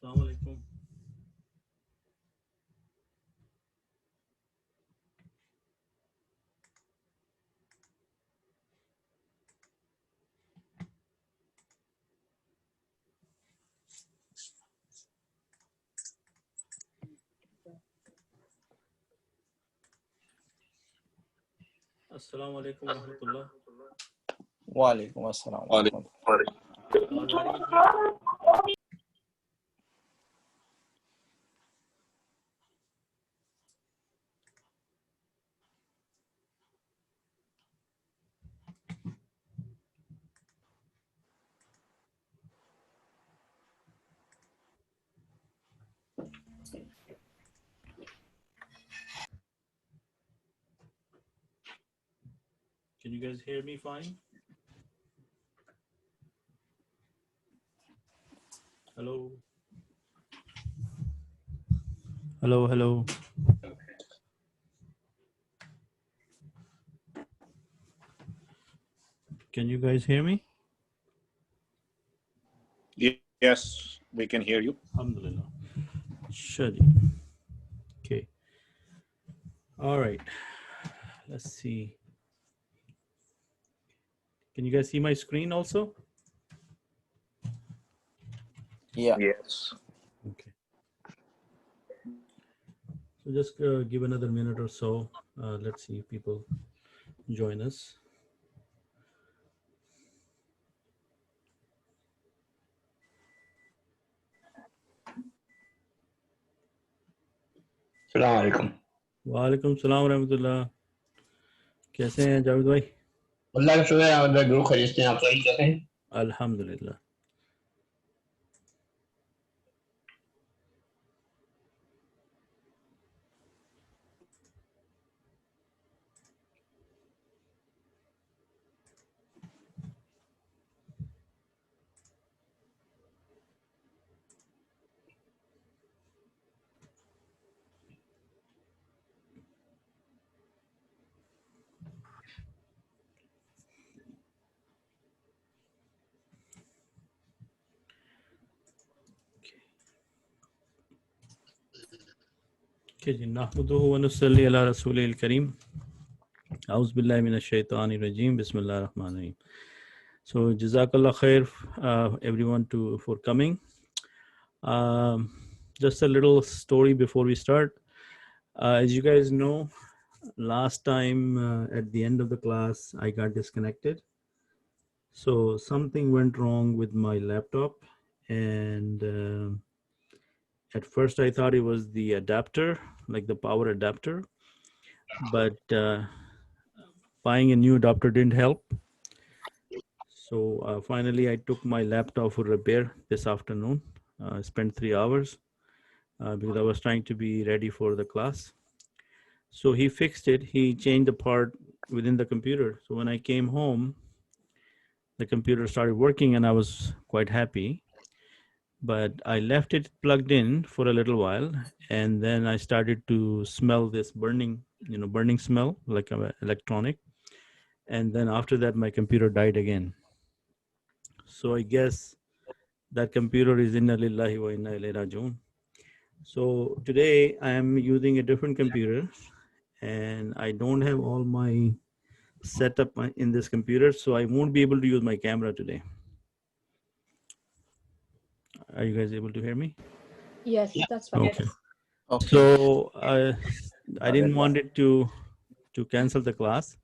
Assalamu alaikum. Assalamu alaikum wa rahmatullah. Walaikum assalam wa rahmatullah. आवाज आ रही है ठीक? Can you guys hear me fine? Hello. Hello, hello. Can you guys hear me? Yes, we can hear you. Alhamdulillah. Shadi. Okay. All right. Let's see. Can you guys see my screen also? Yeah. Yes. Okay. So just give another minute or so. Let's see if people join us. अस्सलाम वालेकुम। वालेकुम सलाम रहमतुल्लाह। कैसे हैं जावेद भाई? अल्लाह का शुक्र है, आप बिल्कुल खैरियत से हैं। आप सही कैसे हैं? अल्हम्दुलिल्लाह। Okay, जी नहमदुहु व नुसल्ली अला रसूलिल करीम। औज़ु बिल्लाहि मिनश शैतानिर रजीम। बिस्मिल्लाहिर रहमानिर रहीम। So jazakallah khair everyone for coming. Just a little story before we start. As you guys know, last time at the end of the class I got disconnected. So something went wrong with my laptop, and at first I thought it was the adapter, like the power adapter, but buying a new adapter didn't help. So finally I took my laptop for repair this afternoon. I spent 3 hours because I was trying to be ready for the class. So he fixed it. He changed the part within the computer. So when I came home, the computer started working and I was quite happy. But I left it plugged in for a little while, and then I started to smell this burning smell like electronic. And then after that, my computer died again. So I guess that computer is inna lillahi wa inna ilayhi raji'un. So today I am using a different computer, and I don't have all my setup in this computer, so I won't be able to use my camera today. Are you guys able to hear me? Yes, that's fine. Okay. Okay. So I didn't want it to cancel the class.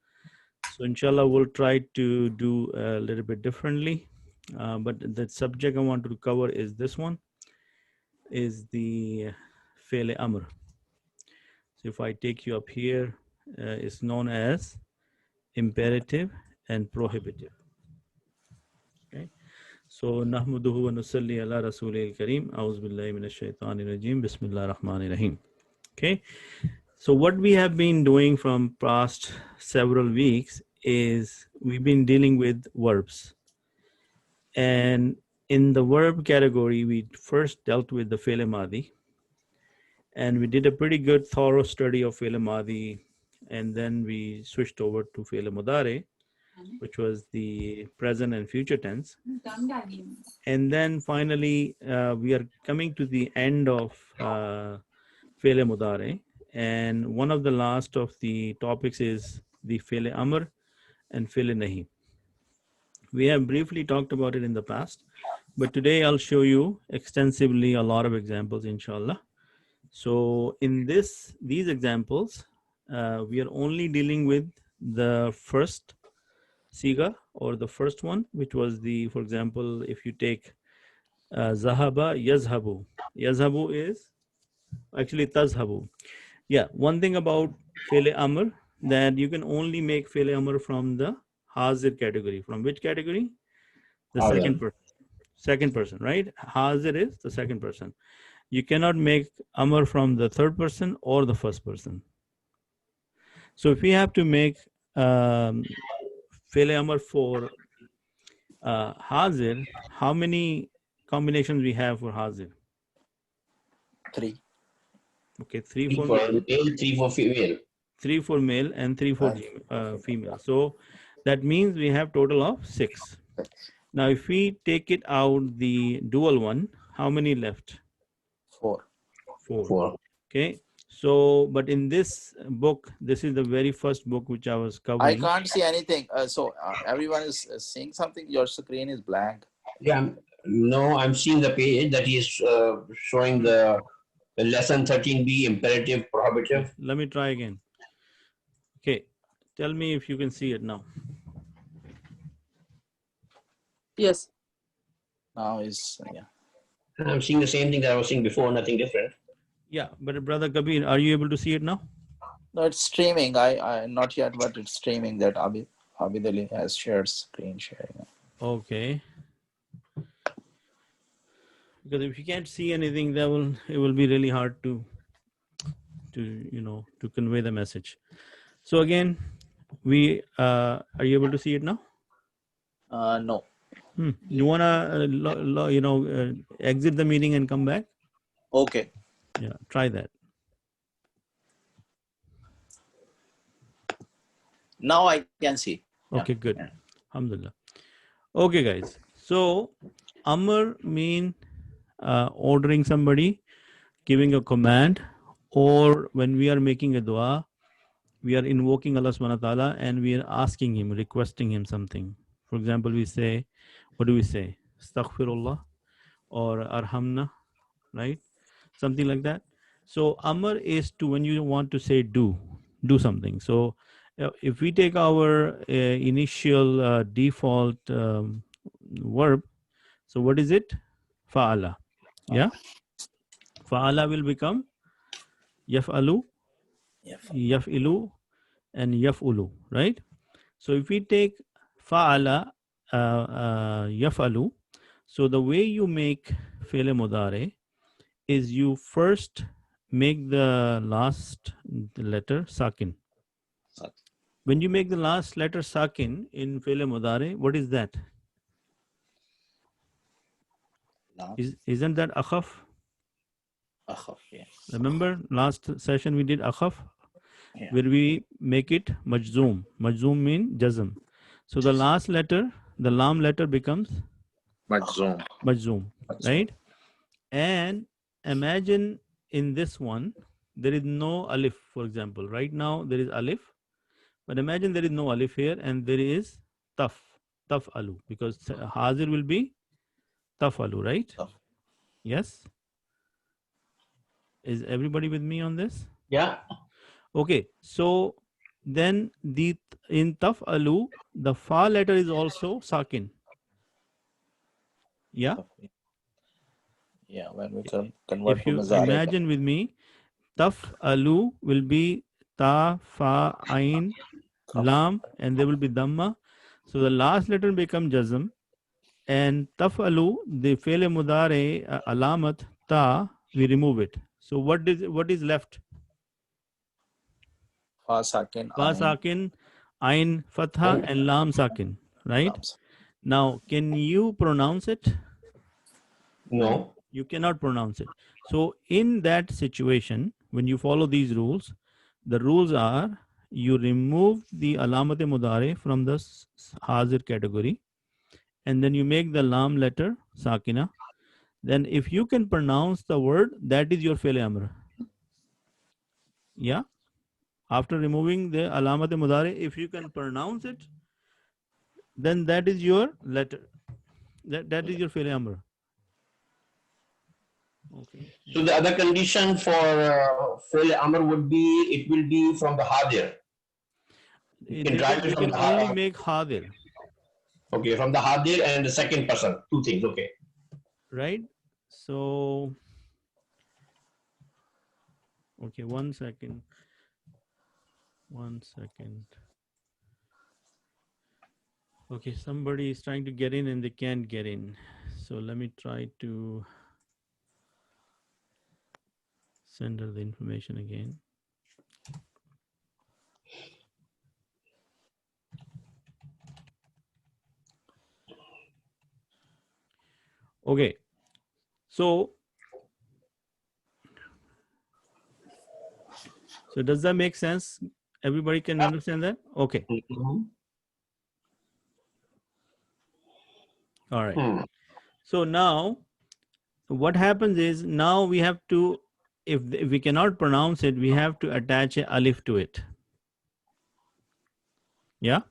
So inshallah, we'll try to do a little bit differently. But the subject I wanted to cover is this one, is the Fele Amr. So if I take you up here, it's known as imperative and prohibitive. Okay. So nahmaduhu wa nusalli ala rasulil kareem. A'udhu billahi minash shaitanir rajim. Bismillahir rahmanir rahim. Okay. So what we have been doing from past several weeks is we've been dealing with verbs. And in the verb category, we first dealt with the fi'l madi, and we did a pretty good thorough study of fi'l madi, and then we switched over to fi'l mudare. which was the present and future tense. And then finally, we are coming to the end of Fi'l Mudare. And one of the last of the topics is the Fi'l Amr and Fi'l Nahi. We have briefly talked about it in the past, but today I'll show you extensively a lot of examples, inshallah. So in these examples, we are only dealing with the first siga or the first one, which was the, for example, if you take Zahaba, Yazhabu. Yazhabu is actually Tazhabu. Yeah, one thing about Fi'l Amr, that you can only make Fi'l Amr from the Hazir category. From which category? The Hazir. second person. Second person, right? Hazir is the second person. You cannot make Amr from the third person or the first person. So if we have to make Fi'l Amr for Hazir, how many combinations we have for Hazir? 3. Okay, 3 3 for for male, male, 3 for female. 3 for male, and 3 for female. So that means we have total of 6. Now, if we take it out the dual one, how many left? 4. 4. Okay. So, but in this book, this is the very first book which I was I covering. can't see anything. So everyone is seeing something. Your screen is blank. Yeah, I'm seeing the page that is showing the lesson 13b, imperative, prohibitive. Let me try again. Okay. Tell me if you can see it now. Yes. Now is, yeah. I'm seeing the same thing that I was seeing before, nothing different. Yeah, but brother Kabir, are you able to see it now? No, it's streaming. I not yet, but it's streaming. That Abid Ali has shared screen sharing. Okay. Because if you can't see anything, it will be really hard to convey the message. So again, are you able to see it now? No. You wanna exit the meeting and come back? Okay. Yeah, try that. Now I can see. Okay, Yeah. good. Yeah. Alhamdulillah. Okay, guys. So Amr mean ordering somebody, giving a command, or when we are making a dua, we are invoking Allah subhanahu wa ta'ala and we are asking him, requesting him something. For example, we say, what do we say? Astaghfirullah or Arhamna, right? Something like that. So Amr is to when you want to say do something. So if we take our initial default verb, so what is it? Fa'ala. Yeah. Fa'ala will become yaf'alu, yaf'ilu, and yaf'ulu, right? So if we take fa'ala, yaf'alu, so the way you make fi'l mudare is you first make the last letter sakin. When you make the last letter sakin in fi'l mudare, what is that? Isn't that akhaf? Akhaf, yes. Remember last session we did akhaf, Yeah. where we make it majzoom. Majzoom means jazm. So the last letter, the lam letter becomes Majzoom. majzoom, right? And imagine in this one, there is no alif, for example. Right now there is alif, but imagine there is no alif here and there is taf alu, because hazir will be taf alu, right? Taf. Yes. Is everybody with me on this? Yeah. Okay, so then in taf alu, the fa letter is also sakin. Yeah. Yeah, when we convert If you from Mazari. imagine with me, taf alu will be ta, fa, ain, lam, and there will be dhamma. So the last letter become jazm, and taf alu, the fi'l mudare alamat ta, we remove it. So what is left? Fa sakin. Fa sakin, ain fatha, and lam sakin, right? Now, can you pronounce it? No. You cannot pronounce it. So in that situation, when you follow these rules, the rules are you remove the alamat mudare from the hazir category, and then you make the lam letter sakina. Then if you can pronounce the word, that is your fi'l amr. Yeah. After removing the alamat mudare, if you can pronounce it, then that is your letter. That is your fi'l amr. Okay. So the other condition for fi'l amr would be it will be from the hadir. You can drive it You from can the only make hadir, okay, from the hadir and the second person. Two things. Okay. right? So, okay, 1 second. 1 second. Okay, somebody is trying to get in and they can't get in. So let me try to send her the information again. Okay, so does that make sense? Everybody can understand that? Okay, all right. Hmm. So now what happens is, now we have to, if we cannot pronounce it, we have to attach a alif to it. Yeah.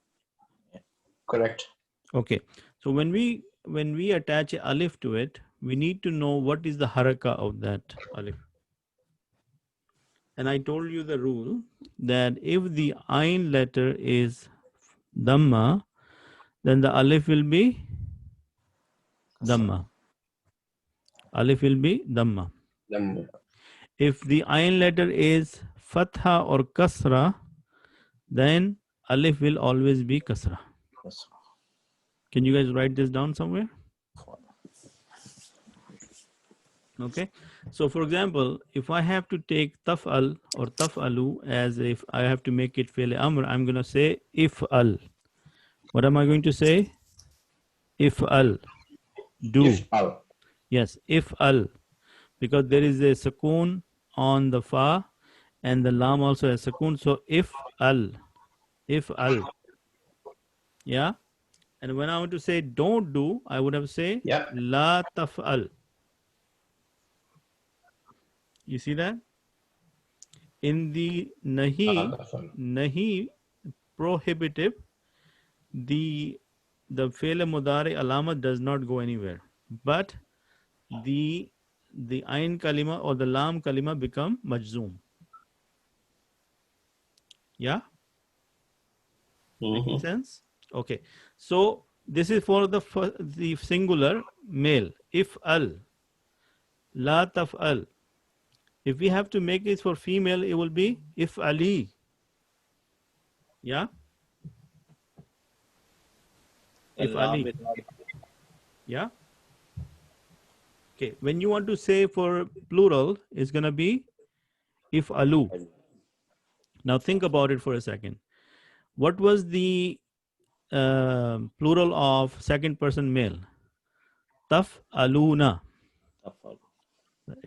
Correct. Okay. So when we attach a alif to it, we need to know what is the haraka of that alif. And I told you the rule that if the ain letter is dhamma, then the alif will be dhamma. Alif will be dhamma. If the ain letter is fatha or kasra, then alif will always be kasra. Can you guys write this down somewhere? Okay. So for example, if I have to take taf'al or taf'alu as if I have to make it fi'l amr, I'm going to say if'al. What am I going to say? If'al. Do. If'al. Yes, if'al. Because there is a sukoon on the fa and the lam also has sukoon. So if'al. If'al. Yeah. And when I want to say don't do, I would have say Yeah. la taf'al. You see that? In the nahi prohibitive, the fi'l mudari alama does not go anywhere, but the ain kalima or the lam kalima become majzoom. Yeah. Making sense? Okay. So this is for the singular male. If al, la taf'al. If we have to make it for female, it will be if ali. Yeah. If ali. Yeah. Okay. When you want to say for plural, it's going to be if alu. Now think about it for a second. What was the plural of second person male? Taf aluna.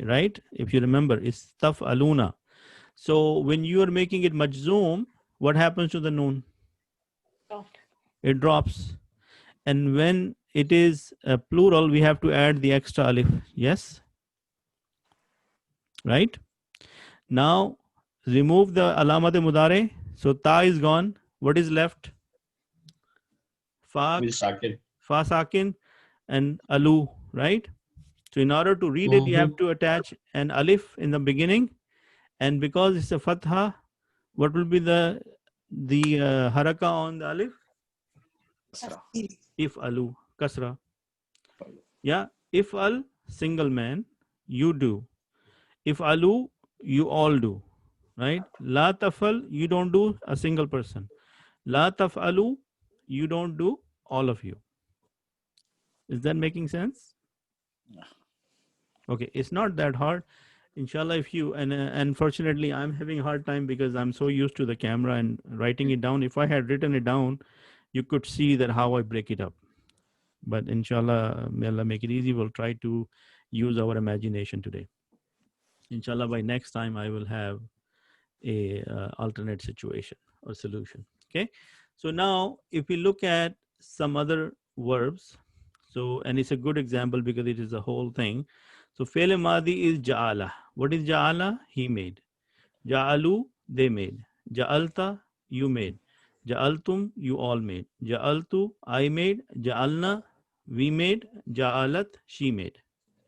Right? If you remember, it's taf aluna. So when you are making it majzoom, what happens to the noon? It drops. And when it is a plural, we have to add the extra alif. Yes? Right? Now, remove the alamat mudare. So ta is gone. What is left? Fa sakin and alu, right? So in order to read it, you have to attach an alif in the beginning. And because it's a fatha, what will be the haraka on the alif? If alu, kasra. Yeah, if al, single man, you do. If alu, you all do. Right? La tafal, you don't do, a single person. La tafalu, you don't do, all of you. Is that making sense? Okay, it's not that hard. Inshallah, if you, and unfortunately, I'm having a hard time because I'm so used to the camera and writing it down. If I had written it down, you could see that how I break it up. But inshallah, may Allah make it easy. We'll try to use our imagination today. Inshallah, by next time, I will have a alternate situation. or solution. Okay. So now if we look at some other verbs, so, and it's a good example because it is a whole thing. So Fi'l Madi is Ja'ala. What is Ja'ala? He made. Ja'alu, they made. Ja'alta, you made. Ja'altum, you all made. Ja'altu, I made. Ja'alna, we made. Ja'alat, she made.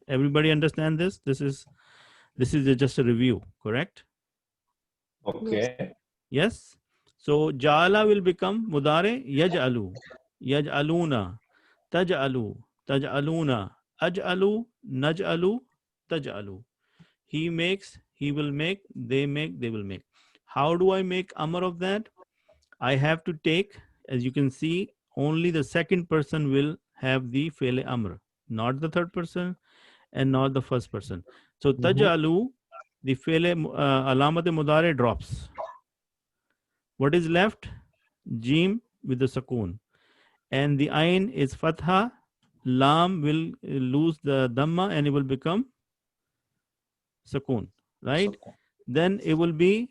Everybody understand this? This is just a review, correct? Okay. Yes. So Ja'ala will become Mudare Yaj'alu. Yaj'aluna. Taj'alu. Taj'aluna. Aj'alu. Naj'alu. Taj'alu. He makes, he will make, they will make. How do I make Amr of that? I have to take, as you can see, only the second person will have the Fi'l Amr, not the third person and not the first person. So Taj'alu, the Fi'l Alamat Mudare drops. What is left? Jim with the Sakoon. And the Ain is Fatha. Lam will lose the Dhamma and it will become Sakoon, right? Then it will be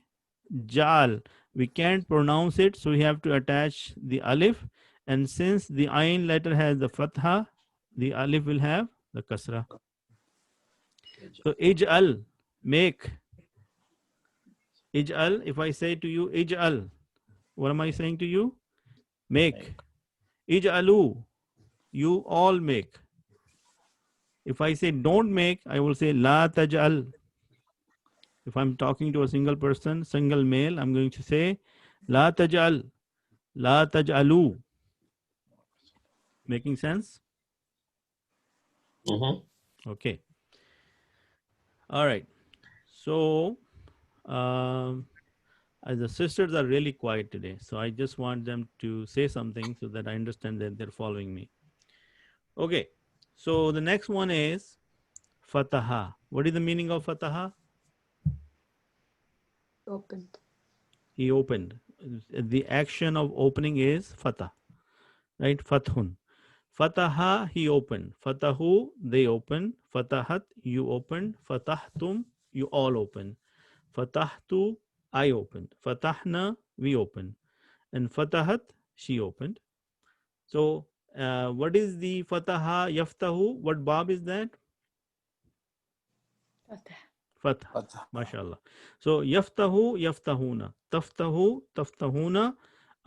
Jal. We can't pronounce it, so we have to attach the Alif. And since the Ain letter has the Fatha, the Alif will have the Kasra. So Ij'al, make. Ij'al, if I say to you, Ij'al, what am I saying to you? Make. Ij'alu, you all make. If I say don't make, I will say La taj'al. If I'm talking to a single person, single male, I'm going to say La taj'al, La taj'alu. Making sense? Okay. All right. So, the sisters are really quiet today. So I just want them to say something so that I understand that they're following me. Okay. So the next one is Fataha. What is the meaning of Fataha? Opened. He opened. The action of opening is Fatah. Right? Fathun. Fataha, he opened. Fatahu, they opened. Fatahat, you opened. Fatahtum, you all opened. Fatahtu, I opened. Fatahna, we opened. And Fatahat, she opened. So, what is the Fataha Yaftahu? What bab is that? Fatah. Fatah. MashaAllah. So, Yaftahu, Yaftahuna. Taftahu, Taftahuna.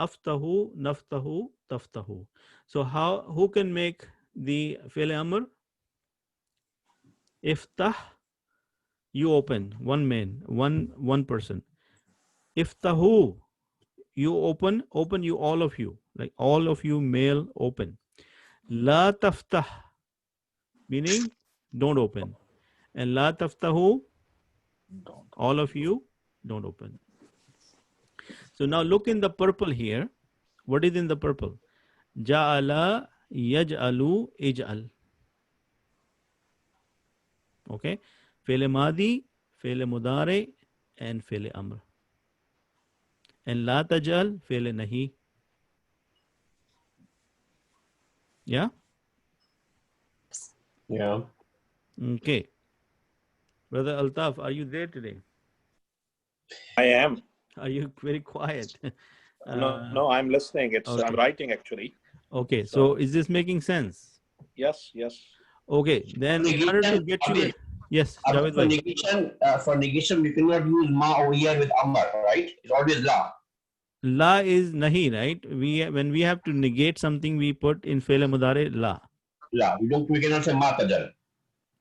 Aftahu, Naftahu, Taftahu. So, who can make the Fi'l Amr? Iftah, you open. One man, one person. Iftahu, you open you, all of you. Like all of you male open. La taftah, meaning don't open. And la taftahu, all of you don't open. So now look in the purple here. What is in the purple? Ja'ala, yaj'alu, ij'al. Okay. Fi'l Madi, Fi'l Mudare, and Fi'l Amr. And La Tajal, Fi'l Nahi. Yeah? Yeah. Okay. Brother Altaf, are you there today? I am. Are you very quiet? No, I'm listening. okay. I'm writing actually. Okay, so is this making sense? Yes. Okay, then in order to get you... Yes, Javed bhai. For negation, we cannot use ma over here with amar, right? It's always la. La is nahi, right? When we have to negate something, we put in Fi'l Mudare la. La. We cannot say ma tajal.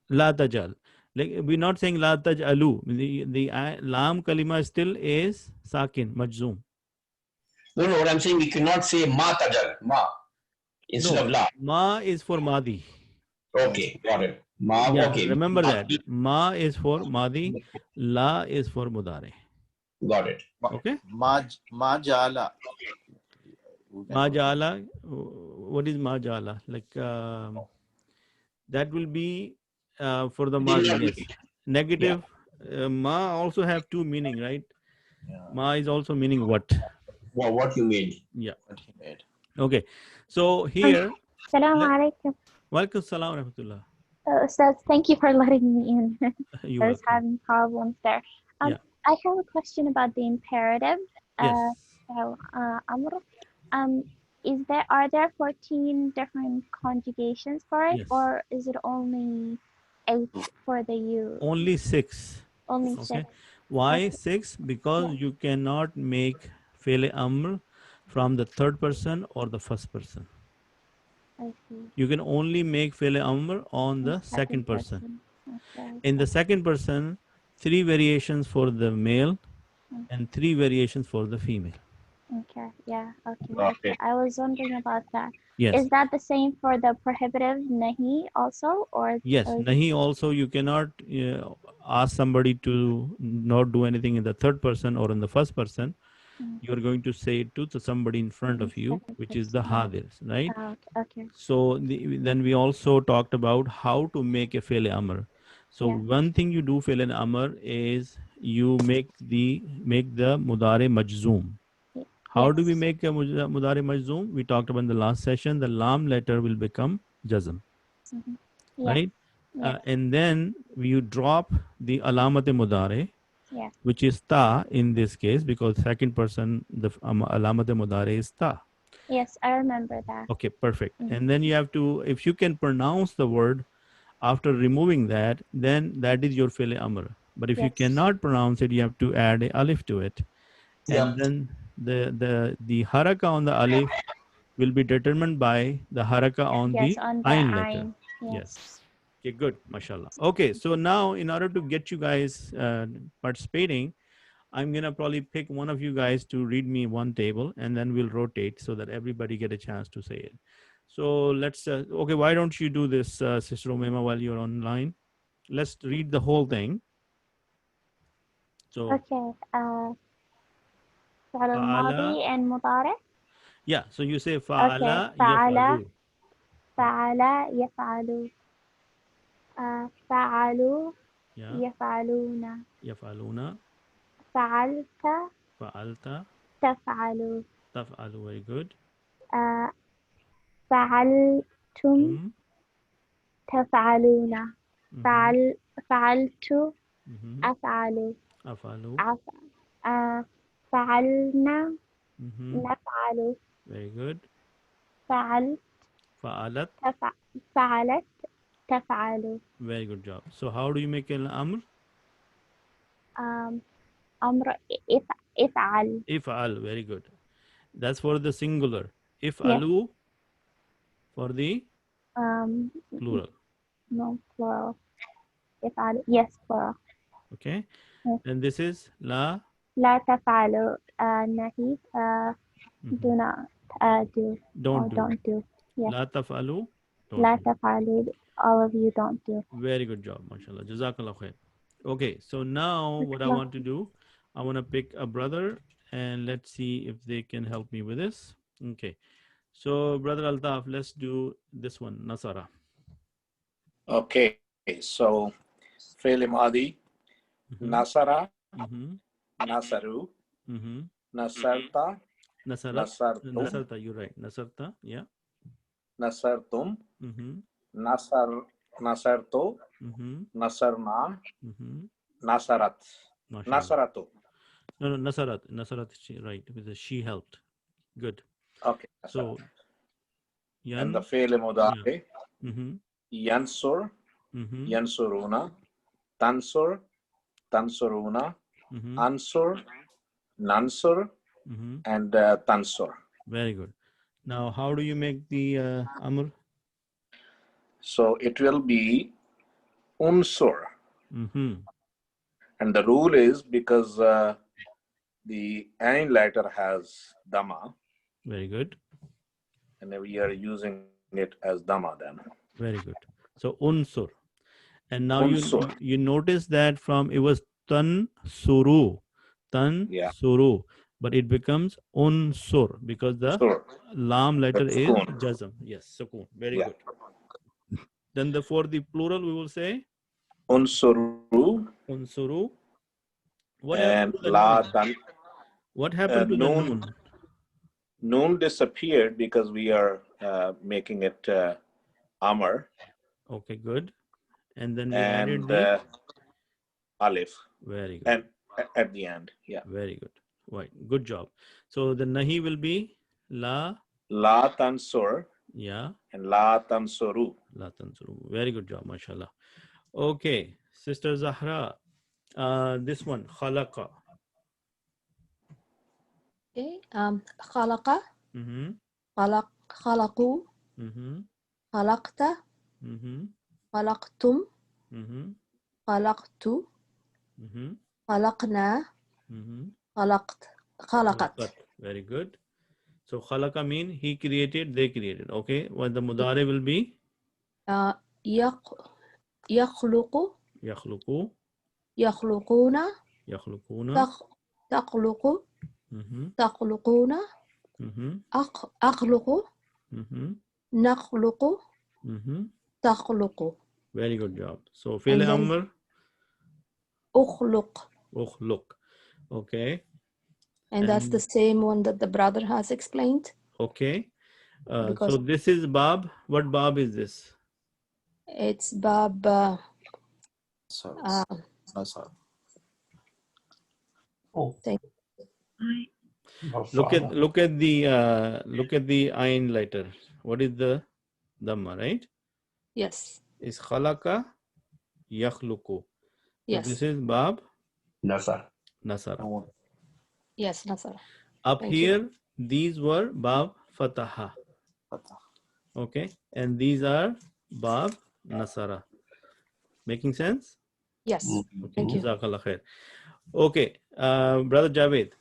La tajal. Like we're not saying la tajalu. The lam kalima still is sakin, majzoom. No, what I'm saying, we cannot say ma tajal, ma, instead of la. Ma is for Madi. Okay, got it. Ma, Yeah, okay. remember that. Ma is for Madi. La is for Mudare. Got it. Okay? Majala. Majala. What is Majala? Like that will be for the Madi. Negative. Ma also have two meaning, right? Yeah. Ma is also meaning what? Well, what you made. Yeah. What he made. Okay. So here. Assalamu alaikum. Walaikum salam wa rahmatullah. Ustaz, thank you for letting me in. You're I was welcome. having problems there. Yeah. I have a question about the imperative. Yes. Amr. Are there 14 different conjugations for it, Yes. or is it only 8 for the you? Only 6. Only Okay. 6. Why Okay. 6? Because Yeah. you cannot make Fele Amr from the third person or the first person. I see. You can only make Fele Amr on the second person. Okay. In the second person, 3 variations for the male and 3 variations for the female. Okay. Yeah. Okay. Okay. I was wondering about that. Yes. Is that the same for the prohibitive nahi also, or? Yes. Nahi also, you cannot ask somebody to not do anything in the third person or in the first person. You're going to say it to somebody in front of you, Second which is the person. hadirs, right? Okay. So then we also talked about how to make a Fele Amr. So Yeah. one thing you do Fele Amr is you make the Mudare Majzoom. How do we Yes. make a Mudare Majzoom? We talked about in the last session, the lam letter will become Jazm, Mhm. Yeah. right? Yeah. And then you drop the Alamat Mudare, Yeah. which is ta in this case, because second person, the Alamat Mudare is ta. Yes, I remember that. Okay, perfect. Mhm. And then you have to, if you can pronounce the word after removing that, then that is your Fele Amr. But if you Yes. cannot pronounce it, you have to add a alif to it. And then the haraka on the alif will be determined by the haraka on Yes, the on the ain letter. ain. Yes. Okay, good. Mashallah. Okay, so now in order to get you guys participating, I'm going to probably pick one of you guys to read me one table and then we'll rotate so that everybody get a chance to say it. So let's, okay, why don't you do this, Sister Omema, while you're online? Let's read the whole thing. So, Okay. فعل fa'ala, الماضي and مضارع. yeah, so you say Okay. fa'ala فعل yaf'alu. فعل يفعل. فعلوا Yeah, يفعلون. yaf'aluna, فعلت fa'alta, تفعل. taf'alu, very good. فعلتم تفعلون. فعلت أفعل. Afalu. فعلنا نفعل. Very good. فعلت Fa'alat. فعلت تفعل. Very good job. So how do you make an amr? أمر افعل. If'al, very good. That's for the singular. Yes. If'alu for the plural. No, plural. افعل. Yes, plural. Okay. Yes. And this is la. لا تفعل. نهي. Do not do. Don't Or do. don't do. Yes. La taf'alu. لا Don't do. تفعلوا. All of you don't do. Very good job, mashallah. Jazakallah khair. Okay, so now what I want to do, I want to pick a brother and let's see if they can help me with this. Okay. So brother Altaf, let's do this one, Nasara. Okay, so Fail Madi, Nasara, Nasaru, Nasarta, Nasarta, you're right. Nasarta, yeah. Nasartum, Nasarto, Nasarna, Nasarat, Nasarato. No, Nasarat. Nasarat, right. Because she helped. Good. Okay. So, yan. And the Fail Mudare, Yansur, Mm-hmm. Yansuruna, Tansur, Tansuruna, Ansur, Nansur, and Tansur. Very good. Now, how do you make the Amr? So it will be Unsur. Mm-hmm. And the rule is because the Ain letter has Dhamma. Very good. And we are using it as Dhamma then. Very good. So Unsur. And now Unsur. you notice that from it was Tan Suru. Tan Suru. But it becomes Unsur because the Lam letter is Jazm. Yes, Sukun. Very good. Then for the plural we will say Unsuru. Unsuru. What and happened to the La noon? Tan. What happened to the noon? Noon disappeared because we are making it Amr. Okay, good. And then we added the Alif. Very good. And at the end, yeah. Very good. Right. Good job. So the nahi will be la. La tansur Yeah. and la tansuru. La tansuru. Very good job, mashallah. Okay, Sister Zahra. This one, khalaqa. Okay. خلق Mm-hmm. خلقوا Mm-hmm. خلقت Mm-hmm. خلقتم Mm-hmm. خلقت Mm-hmm. خلقنا Mm-hmm. خلقت خلقت. Khalaqat. Very good. So khalaqa mean he created, they created. Okay. What the mudare will be? يخلق Yakhluqu. يخلقون Yakhluquna. تخلق Mm-hmm. تخلقون Mm-hmm. أخلق Mm-hmm. نخلق Mm-hmm. تخلق. Very good job. So fi'l And then- amr. أخلق. Ukhluq. Okay. And that's the same one that the brother has explained. Okay. So Because- this is Bab. What Bab is this? It's Bab. Sorry. No, sorry. Oh. Thank- Look at the ayn letter. What is the dhamma, right? Yes. Is khalaqa yakhluqu. So Yes. this is Bab Nasar. Nasara. No. Yes, Nasara. Up Thank you. here, these were Bab Fataha. Okay. And these are Bab Nasara. Making sense? Yes. Okay. Thank you. Jazakallah khair. Okay. Brother Javed.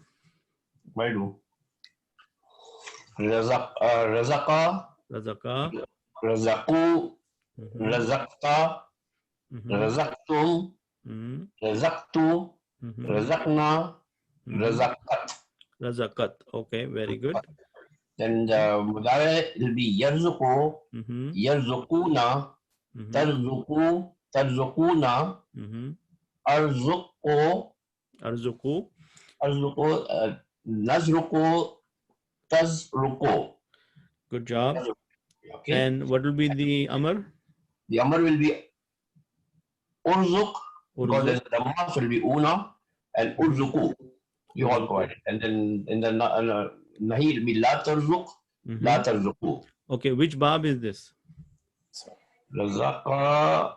Why do? Razaqa, Razaka. razaqu, Mhm, razaqta, mhm, razaqtum, mhm, razaqtu, mhm, razaqna, mhm. razaqat. Razakat. Okay. Very good. Then the mudare will be yarzuqu, Mhm, yarzuquna, mhm, tarzuqu, tarzuquna, mhm. arzuqu, Arzuku. arzuqu, nazruqu, tazruqu. Good job. Okay. And what will be the Amr? The amr will be urzuq, because Urzuk. there's the mas will be una, and urzuqu. You all got it. And then in the nahi will be la tarzuq, Mhm. la tarzuqu. Okay. Which Bab is this? Razaqa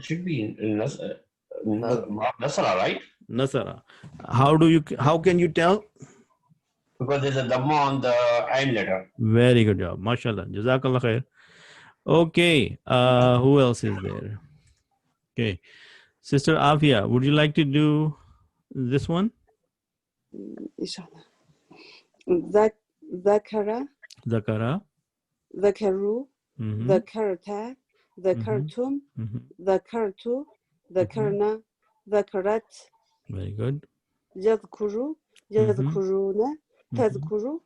should be in Nasara, right? Nasara. How can you tell? Because there's a dhamma on the ayn letter. Very good job. MashaAllah. Jazakallah khair. Okay. Who else is there? Okay. Sister Afia, would you like to do this one? inshallah. ذكر Zakara. ذكروا Mhm, ذكرتا ذكرتم mhm. ذكرت ذكرنا ذكرت Very good. يذكر يذكرون Mhm. تذكر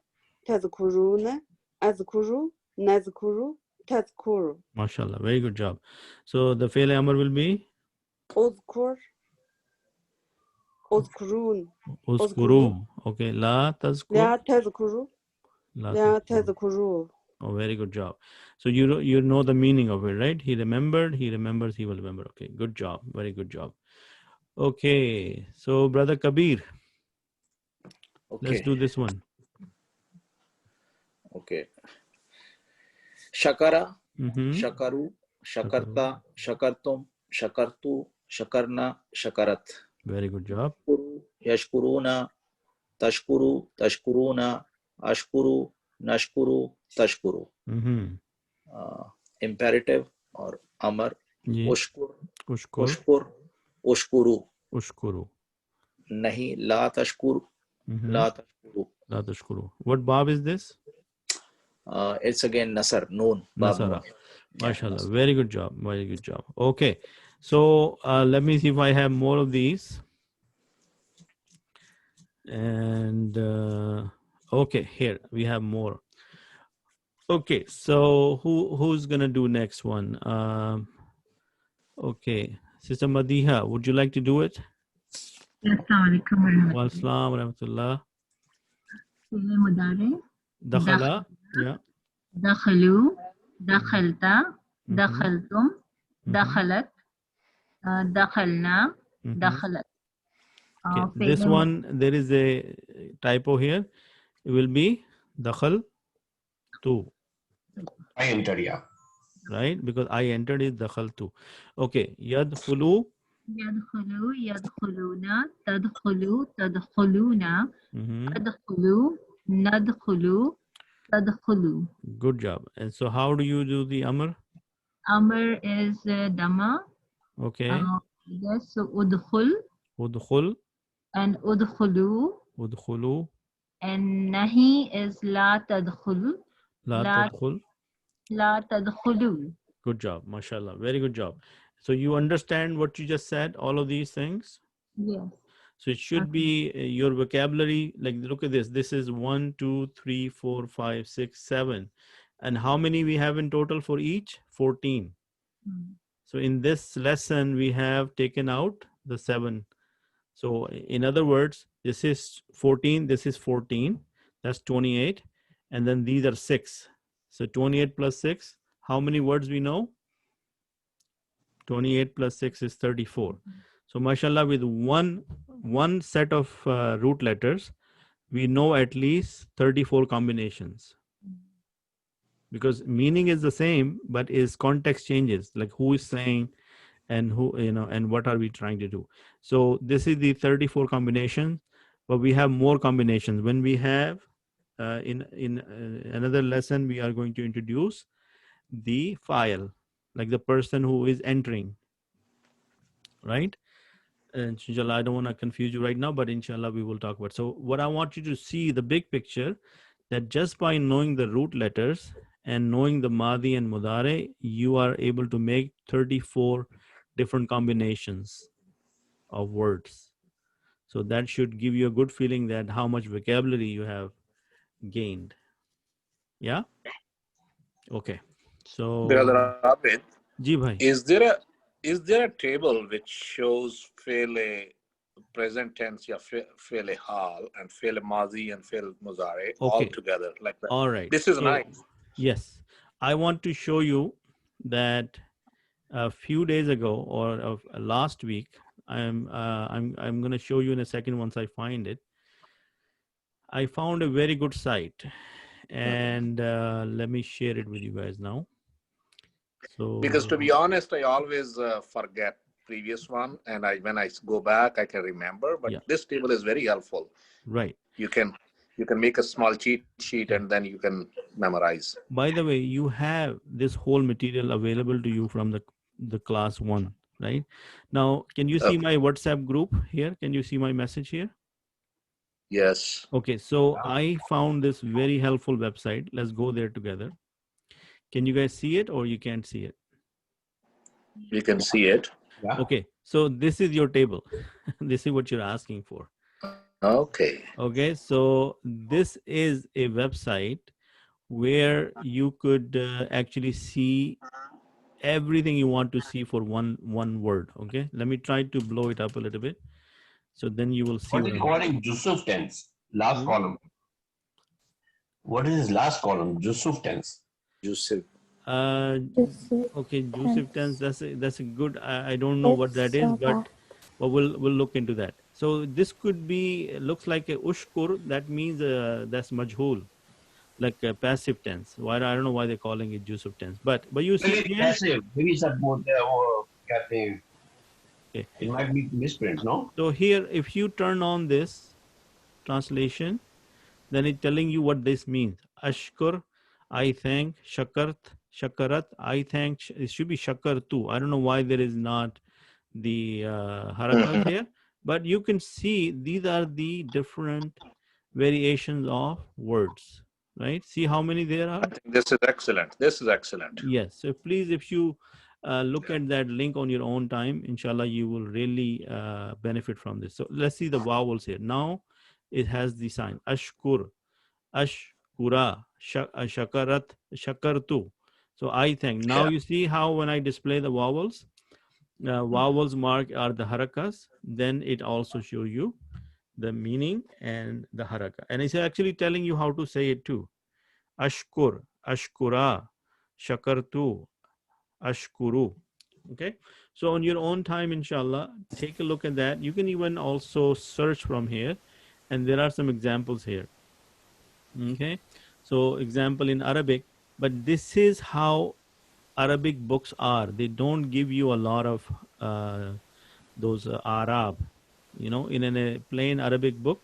تذكرون أذكر نذكر تذكر MashaAllah. Very good job. So the fail amr will be أذكر أذكرون uskuru. Okay. La tazkur. لا تذكروا La لا tazkur. تذكروا. Oh, very good job. So you know the meaning of it, right? He remembered, he remembers, he will remember. Okay, good job. Very good job. Okay, so Brother Kabir, let's Okay. do this one. Okay. Shakara, Mhm. Shakaru, Shakarta, Shakartum, Shakartu, Shakarna, Shakarat. Very good job. Yashkuru, Yashkuruna, Tashkuru, Tashkuruna, Ashkuru, Nashkuru, Tashkuru. Mhm. Imperative or Amar. Yeah. Ushkur, Ushkur, Ushkur, Ushkuru. ushkuru. Nahi, La Tashkur, Mhm. La Tashkuru. La tashkuru. What bab is this? It's again Nasar, Noon. Bab Nasara. Noon. Yeah, MashaAllah. Nasar. Very good job. Very good job. Okay, so let me see if I have more of these. And okay, here we have more. Okay, so who's gonna do next one? Okay, Sister Madiha, would you like to do it? Assalamualaikum Wa assalam wa rahmatullah. warahmatullahi. Dakhala, yeah. Dakhalu, dakhalta, Mhm, dakhaltum, mhm, dakhalat, dakhalna, mhm, dakhalat. Okay, فعل this one, there is a typo here. It will be dakhal tu, I enter, yeah. right? Because I entered is dakhal tu. Okay, yadkhulu. يدخلوا يدخلون تدخلوا تدخلون Mhm. أدخلوا ندخلوا تدخلوا. Good job. And so how do you do the amr? Amr is Dhamma. Okay, Yes, so udkhul udkhul, and udkhulu, udkhulu, and nahi is la tadkhul, la la tadkhul. la tadkhulu. Good job, mashallah. Very good job. So you understand what you just said, all of these things? Yes. So it should be your vocabulary. Like, look at this. This is 1, 2, 3, 4, 5, 6, 7. And how many we have in total for each? 14. So in this lesson, we have taken out the 7. So in other words, this is 14, this is 14. That's 28. And then these are 6. So 28 plus 6, how many words we know? 28 plus 6 is 34. So mashallah, with one set of root letters, we know at least 34 combinations. Because meaning is the same, but is context changes, like who is saying and who, and what are we trying to do. So this is the 34 combination, but we have more combinations. When we have in another lesson, we are going to introduce the file, like the person who is entering, right? And inshallah, I don't want to confuse you right now, but inshallah we will talk about. So what I want you to see, the big picture, that just by knowing the root letters and knowing the Madi and Mudare, you are able to make 34 different combinations of words. So that should give you a good feeling that how much vocabulary you have gained. Yeah? Okay. So, Brother Abid, Ji bhai. is there a table which shows fele present tense, ya fele hal, and fele mazi and fele muzare all Okay. together like that? All right. This is So, nice. yes, I want to show you that a few days ago or of last week, I'm going to show you in a second once I find it. I found a very good site, and let me share it with you guys now. So Because to be honest, I always forget previous one, and when I go back, I can remember. But yeah, this table is very helpful. right. You can make a small cheat sheet, Yeah. and then you can memorize. By the way, you have this whole material available to you from the class 1, right? Now, can you see Okay. my WhatsApp group here? Can you see my message here? Yes. Okay, so I found this very helpful website. Let's go there together. Can you guys see it or you can't see it? You can see it. Yeah. Okay, so this is your table. This is what you're asking for. Okay. Okay, so this is a website where you could actually see everything you want to see for one word. Okay, let me try to blow it up a little bit, so then you will see What what is I'm calling Jusuf tense? Last column. What is his last column? Jusuf tense. Yusuf. Okay, Joseph tense. That's a good. I don't know what that is, but we'll look into that. So this could be, looks like a ushkur. That means that's majhul, like a passive tense. Why, I don't know why they're calling it Joseph tense, but you see Very here. passive. Maybe support Okay. it might be misprint, no? So here, if you turn on this translation, then it's telling you what this means. Ashkur, I thank. Shakart, shakarat, I thank. It should be shakar too. I don't know why there is not the harakat here, but you can see these are the different variations of words, right? See how many there I are? think this is excellent. This is excellent. Yes. So please, if you look at that link on your own time, inshallah, you will really benefit from this. So let's see the vowels here. Now it has the sign ashkur, ashkura, shakarat, shakartu. So I thank. Now Yeah. you see how when I display the vowels, vowels mark are the harakas, then it also show you the meaning and the haraka. And it's actually telling you how to say it too. Ashkur, ashkura, shakartu, ashkuru. Okay, so on your own time, inshallah, take a look at that. You can even also search from here, and there are some examples here. Okay, so example in Arabic, but this is how Arabic books are. They don't give you a lot of those Arab, you know, in a plain Arabic book.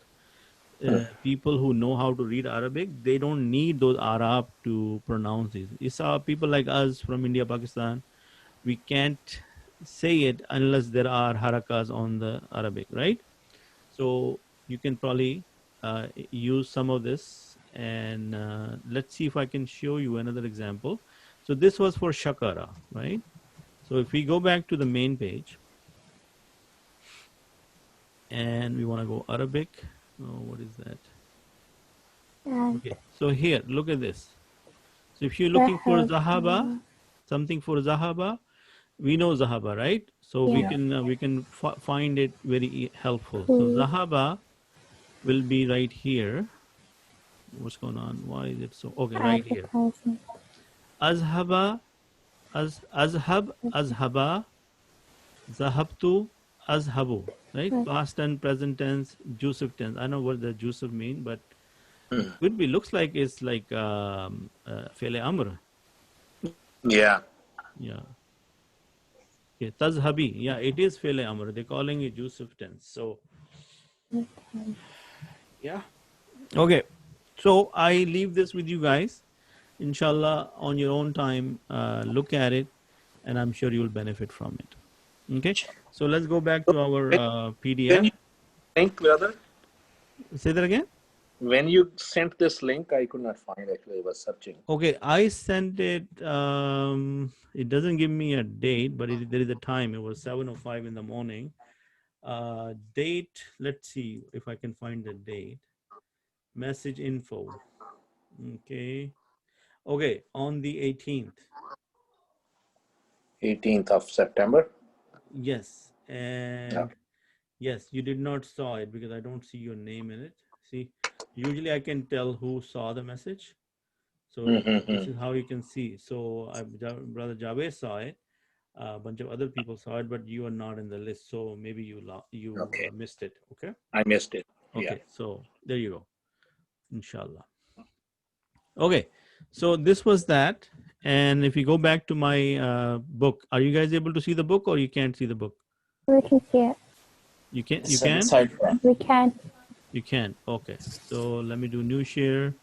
People who know how to read Arabic, they don't need those Arab to pronounce these. You saw people like us from India, Pakistan, we can't say it unless there are harakas on the Arabic, right? So you can probably use some of this, and let's see if I can show you another example. So this was for Shakara, right? So if we go back to the main page and we want to go Arabic, oh, what is that? Okay, so here, look at this. So if you're looking for Zahaba, something for Zahaba, we know Zahaba, right? So we can find it very helpful. So Zahaba will be right here. What's going on? Why is it so? Okay, right here. Azhaba, azhab, azhaba, zahabtu, azhabu. Right? Past tense, present tense, Joseph tense. I know what the Joseph mean, but could be looks like it's like Fele Amr. Yeah. Yeah. Okay, Tazhabi. Yeah, it is Fele Amr. They're calling it Joseph tense. So, yeah. Okay. So I leave this with you guys. Inshallah, on your own time, look at it, and I'm sure you'll benefit from it. Okay. So let's go back to our PDF. Link, brother. Say that again. When you sent this link, I could not find actually. I was searching. Okay, I sent it. It doesn't give me a date, but there is a time. It was 7:05 in the morning. Date. Let's see if I can find the date. Message info. Okay. Okay, on the 18th. 18th of September. Yes, and yes, you did not saw it because I don't see your name in it. See, usually I can tell who saw the message. So this is how you can see. So Brother Javed saw it. A bunch of other people saw it, but you are not in the list. So maybe you missed it. Okay. I missed it. Okay. Yeah. So there you go. Inshallah. Okay. So this was that. And if you go back to my book, are you guys able to see the book, or you can't see the book? We can see it. You can. You It's on the can. sidebar. We can. You can. Okay. So let me do new share.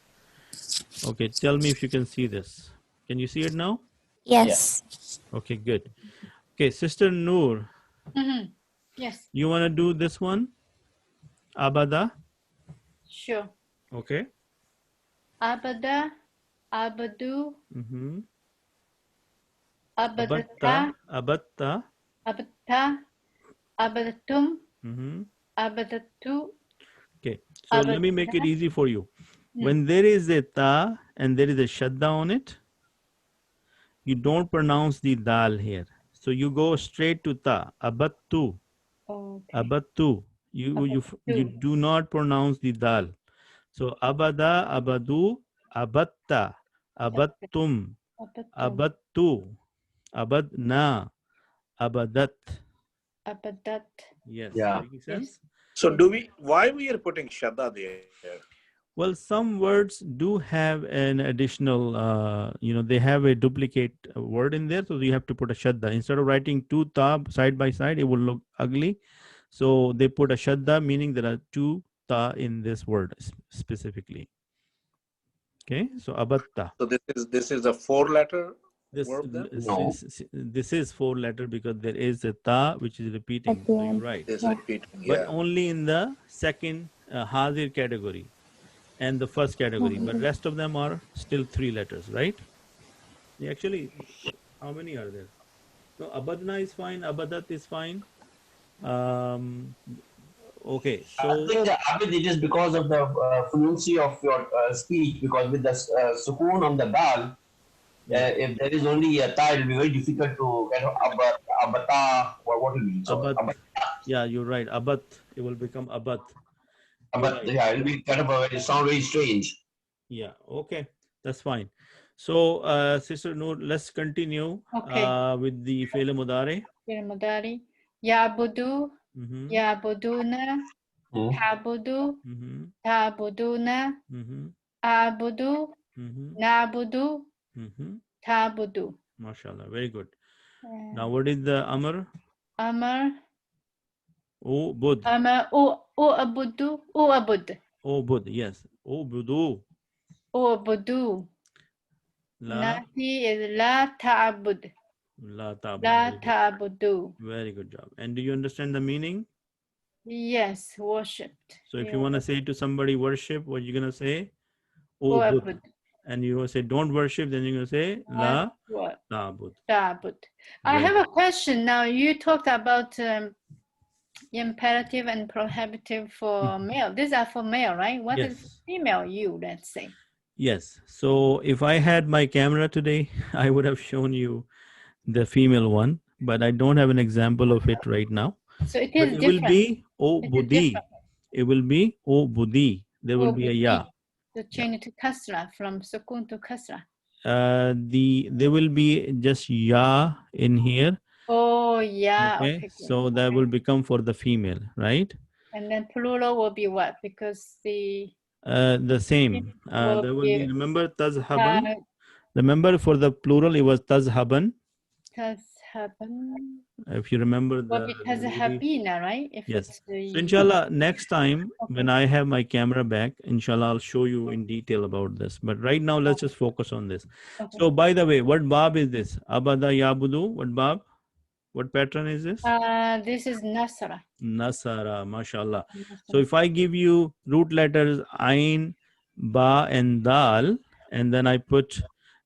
Okay. Tell me if you can see this. Can you see it now? Yes. Okay. Good. Okay. Sister Noor, Yes, you want to do this one? Abada. sure. Okay. Abada, abadu, Mm-hmm. abadata, Abatta. abata, abadatum, Mm-hmm. abadatu. Okay. So let me make it easy for you. When there is a ta and there is a shadda on it, you don't pronounce the dal here. So you go straight to ta. Abattu. Okay. Abattu. You do not pronounce the dal. So abada, abadu, abatta, abattum, abattu, abadna, abadat. Abadat. Yes. Yeah. Making sense? So why we are putting Shadda there? Well, some words do have an additional, they have a duplicate word in there. So you have to put a shadda. Instead of writing two ta side by side, it will look ugly. So they put a shadda, meaning there are two ta in this word specifically. Okay, so abatta. So this is a 4-letter This verb then? No. this is 4-letter because there is a ta which is repeating. So you're right. This repeating, But yeah. only in the second hazir category and the first category. But rest of them are still 3 letters, right? Actually, how many are there? No, abadna is fine. Abadat is fine. Okay, I so think Abid, it is because of the fluency of your speech, because with the sukoon on the dal, if there is only a ta, it will be very difficult to get abata, or what will be. So, abat. Yeah, you're right. Abat. It will become abat. but yeah, it will be kind of sound very strange. Yeah, okay, that's fine. So, Sister Noor, let's continue Okay. with the fi'l mudari. فعل مضارع يعبد Mm-hmm. يعبدون Hmm. تعبد Mm-hmm. تعبدون Mm-hmm. أعبد Mm-hmm. نعبد Mm-hmm. تعبد. MashaAllah, very good. Now, what is the amr? أمر O bud. أمر أعبد أعبد O bud, yes. O budu. أعبد. La Nahi is لا تعبد la ta'bud. لا Very good. تعبد. Very good job. And do you understand the meaning? Yes, worshipped. So if you want to say to somebody worship, what you gonna say? O bud. أعبد And you say don't worship, then you're gonna say la ta'bud. تعبد. I Very have a question now. You talked about imperative and prohibitive for male. These are for male, right? What is Yes. female you, let's say? Yes. So if I had my camera today, I would have shown you the female one, but I don't have an example of it right now. So it But is it will different. be O It is budi. different. It will be O budi. There will be a ya. To change it to kasra, from sukun to kasra. There will be just ya in here. Oh, yeah. Okay. Okay. So that will become for the female, right? And then plural will be what? Because The same. will There will be be, remember tazhaban. Remember for the plural, it was tazhaban. tazhaban. If you remember Will the be lady. tazhabina, right? If Yes. it's So inshallah, next time when Okay. I have my camera back, inshallah, I'll show you in detail about this. But right now, let's just focus on this. Okay. So by the way, what bab is this? Abada yabudu. What bab? What pattern is this? This is Nasara. Nasara, mashallah. So if I give you root letters Ain, Ba, and Dal, and then I put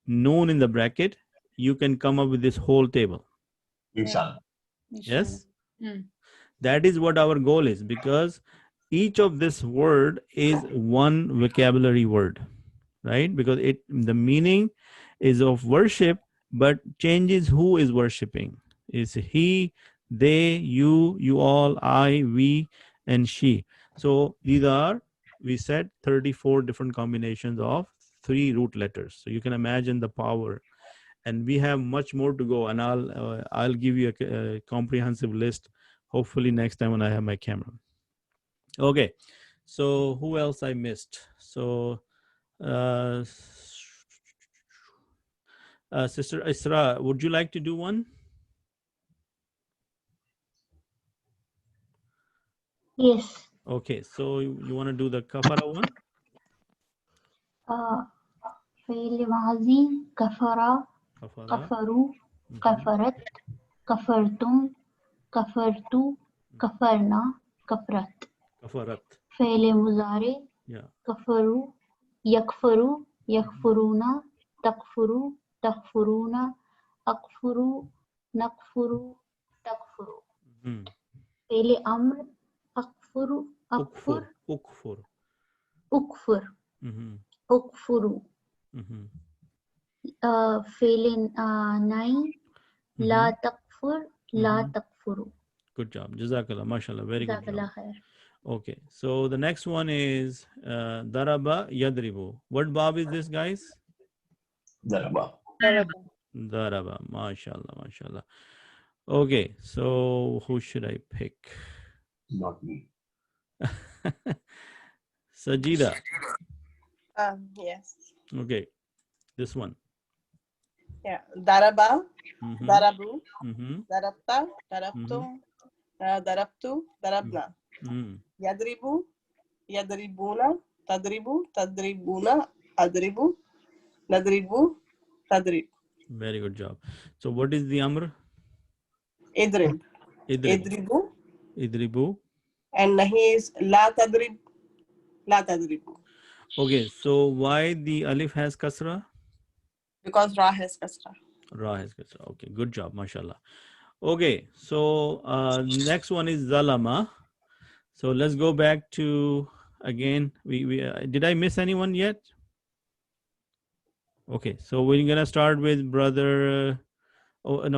Noon in the bracket, you can come up with this whole table. Inshallah. Yes? Mm. That is what our goal is, because each of this word is one vocabulary word, right? Because the meaning is of worship, but changes who is worshiping. Is he, they, you all, I, we, and she. So these are, we said, 34 different combinations of 3 root letters. So you can imagine the power. And we have much more to go, and I'll give you a comprehensive list hopefully next time when I have my camera. Okay, so who else I missed? So Sister Isra, would you like to do one? Yes. Okay, so you want to do the kafara one? فعل ماضي كفر Kafara. كفروا كفرت كفرتم كفرت كفرنا كفرت. Kafarat. فعل مضارع Yeah. كفروا يكفروا يكفرون تكفروا تكفرون أكفروا نكفر تكفروا. Mm. فعل أمر أكفر أكفر Ukfur. أكفر Mm-hmm. أكفر. Mm-hmm. فعل نهي لا تكفر لا تكفر. Good job. Jazakallah. MashaAllah. Very good جزاك job. الله خير. Okay, so the next one is daraba yadribu. What bab is this, guys? Daraba. Daraba. MashaAllah. MashaAllah. Okay, so who should I pick? Not me. Sajida. Yes. Okay, this one. Yeah. Daraba, Mhm. darabu, Mhm. darabta, darabtum, darabtu, darabna. Mm. Yadribu, yadribuna, tadribu, tadribuna, adribu, nadribu, tadrib. Very good job. So what is the amr? Idrib. Idrib. Idribu. Idribu. And nahi is la tadrib, la tadribu. Okay, so why the alif has kasra? Because ra has kasra. Ra has kasra. Okay, good job. MashaAllah. Okay, so next one is zalama. So let's go back to, again, we did I miss anyone yet? Okay, so we're gonna start with brother,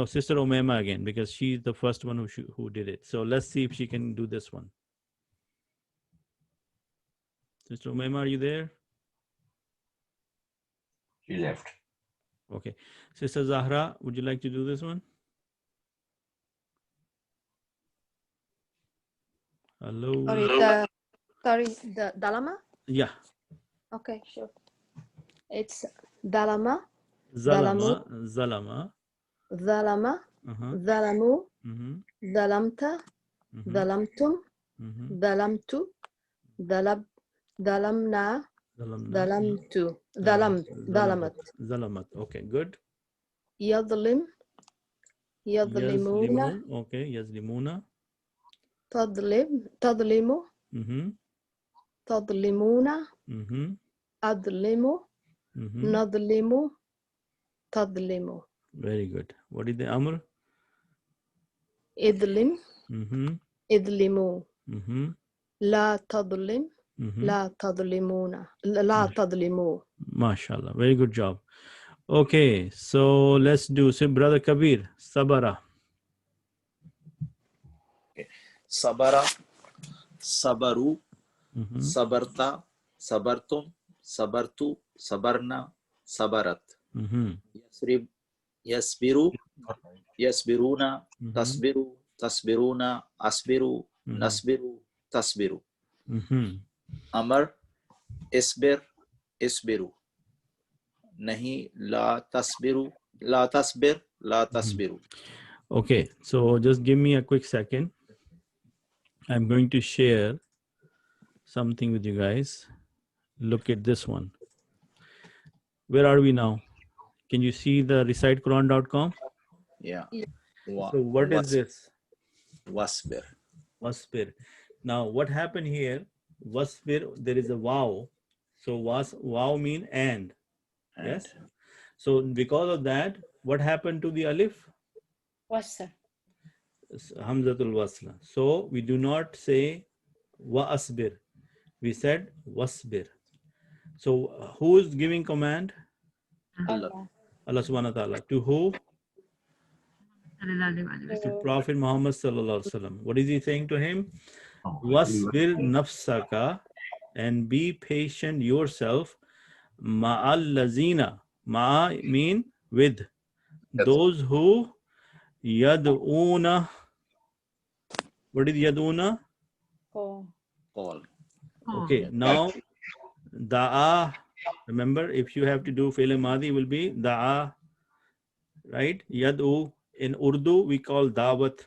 Sister Omema again, because she's the first one who did it. So let's see if she can do this one. Sister Omema, are you there? She left. Okay. Sister Zahra, would you like to do this one? Hello. Sorry, the dalama? Yeah. Okay, sure. It's dalama, Zalama. Zalama. dalama, Uh-huh. dalamu, Mm-hmm. dalamta, Mm-hmm. dalamtum, Mm-hmm. dalamtu, dalamna, Zalamna. dalamtu, dalamat, Zalamat. Okay, good. yadlim, yadlimuna, Yazlimu. Okay, yazlimuna. tadlimu, Mm-hmm. tadlimuna, Mm-hmm. adlimu, Mm-hmm. nadlimu, tadlimu. Very good. What is the Amr? Idlim, Mm-hmm. idlimu, Mm-hmm. la tadlim, Mm-hmm. la tadlimuna, la tadlimu. MashaAllah. Very good job. Okay, so let's do. So, Brother Kabir, Sabara. Sabara, sabaru, Mm-hmm. sabarta, sabartum, sabartu, sabarna, sabarat. Mm-hmm. Yasrib, yasbiru, yasbiruna, Mm-hmm. tasbiru, tasbiruna, asbiru, Mhm. nasbiru, tasbiru. Mm-hmm. Amar, isbir, isbiru. Nahi, la tasbiru, la tasbir, la tasbiru. Okay, so just give me a quick second. I'm going to share something with you guys. Look at this one. Where are we now? Can you see the recitequran.com? Yeah. So what is this? Wasbir. Wasbir. Now what happened here? Wasbir, there is a wow. So wow mean and. Yes. So because of that, what happened to the alif? Wasl. Hamzatul wasla. So we do not say wa asbir. We said wasbir. So who is giving command? Allah. Allah subhanahu wa ta'ala. To who? To Prophet Muhammad sallallahu alaihi wasallam. What is he saying to him? Wasbir nafsaka, and be patient yourself. Ma'al lazina. Ma mean with those who yad'una. What is yad'una? Oh. Call. Okay, now da'a. Remember, if you have to do fi'l madi, will be da'a, right? Yad'u. In Urdu, we call dawat.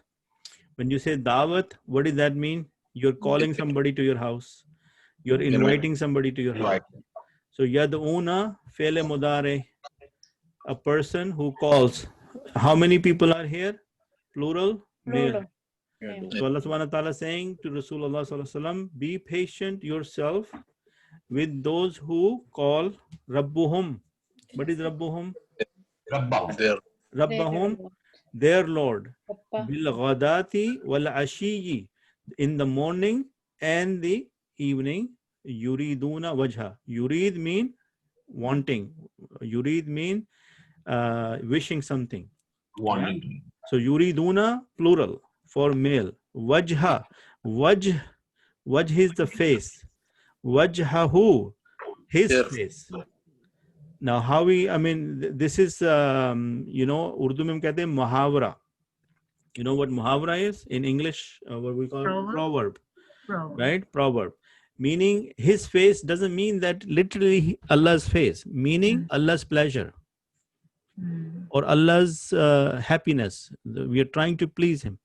When you say dawat, what does that mean? You're calling somebody to your house. You're inviting somebody to your house. So yad'una fi'l mudare, a person who calls. How many people are here? Plural? Male. So Allah subhanahu wa ta'ala saying to Rasulullah sallallahu alaihi wasallam, be patient yourself with those who call Rabbuhum. What is Rabbuhum? Rabbahum, their Lord. Bil ghadati wal ashiyi, in the morning and the evening. Yuriduna wajha. Yurid mean wanting. Yurid mean wishing something. Wanting. So yuriduna plural for male. Wajha. Wajh is the face. Wajhahu, his face. Now how this is Urdu mein kehte hain muhavara. You know what muhavara is in English? What we call proverb. Right? Proverb. Meaning his face doesn't mean that literally Allah's face, meaning Allah's pleasure or Allah's happiness. We are trying to please him.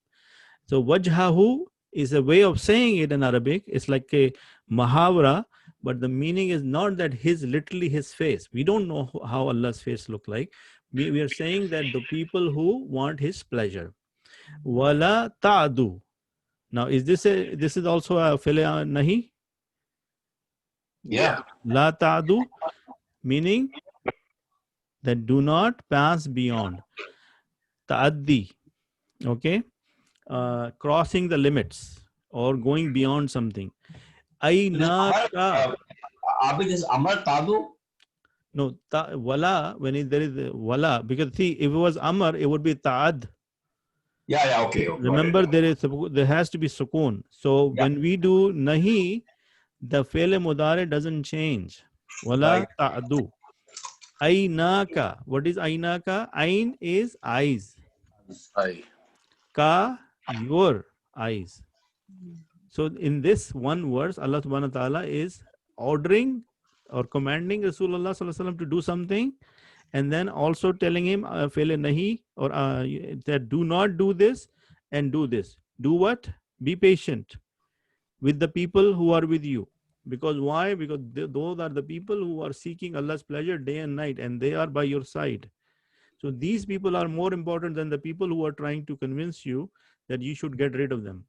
So wajhahu is a way of saying it in Arabic. It's like a muhavara, but the meaning is not that literally his face. We don't know how Allah's face look like. We are saying that the people who want his pleasure. Wala ta'du. Now this is also a fi'l nahi? Yeah. La ta'du, meaning that do not pass beyond. Ta'addi. Okay? Crossing the limits or going beyond something. Aynaka. Abid is Amar Tadu? No, wala, when there is wala, because see, if it was Amar, it would be ta'ad. Yeah, okay. Remember, there has to be sukoon. So when we do nahi, the fi'l mudare doesn't change. Wala ta'adu. Ainaka. What is ainaka? Ain is eyes. Aye. Ka, your eyes. So in this one verse, Allah subhanahu wa ta'ala is ordering or commanding Rasulullah sallallahu alaihi wasallam to do something, and then also telling him fele nahi, or that do not do this and do this. Do what? Be patient with the people who are with you. Because why? Because those are the people who are seeking Allah's pleasure day and night, and they are by your side. So these people are more important than the people who are trying to convince you that you should get rid of them.